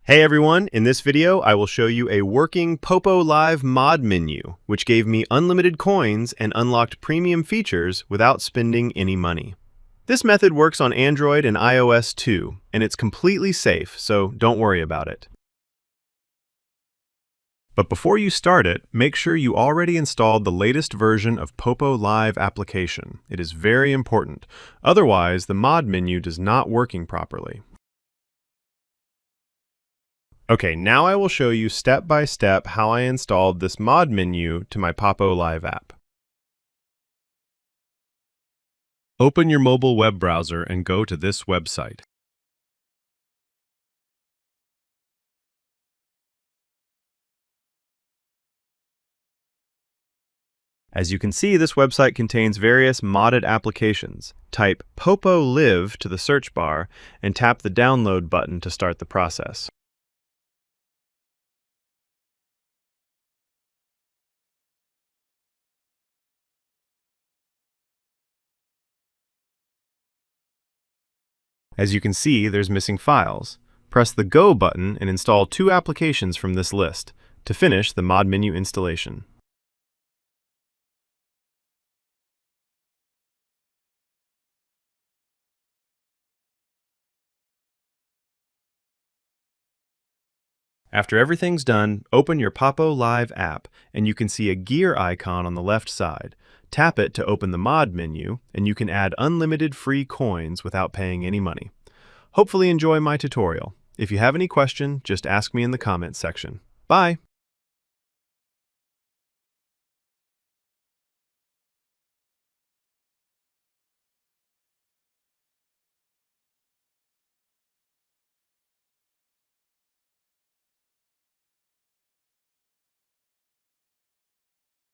Hey everyone, in this video I will show you a working Poppo Live Mod menu, which gave me unlimited coins and unlocked premium features without spending any money. This method works on Android and iOS too, and it's completely safe, so don't worry about it. But before you start it, make sure you already installed the latest version of Poppo Live application. It is very important. Otherwise, the mod menu does not working properly. Okay, now I will show you step by step how I installed this mod menu to my Poppo Live app. Open your mobile web browser and go to this website. As you can see, this website contains various modded applications. Type Poppo Live to the search bar and tap the download button to start the process. As you can see, there's missing files. Press the Go button and install 2 applications from this list to finish the mod menu installation. After everything's done, open your Poppo Live app and you can see a gear icon on the left side. Tap it to open the mod menu and you can add unlimited free coins without paying any money. Hopefully enjoy my tutorial. If you have any question, just ask me in the comments section. Bye!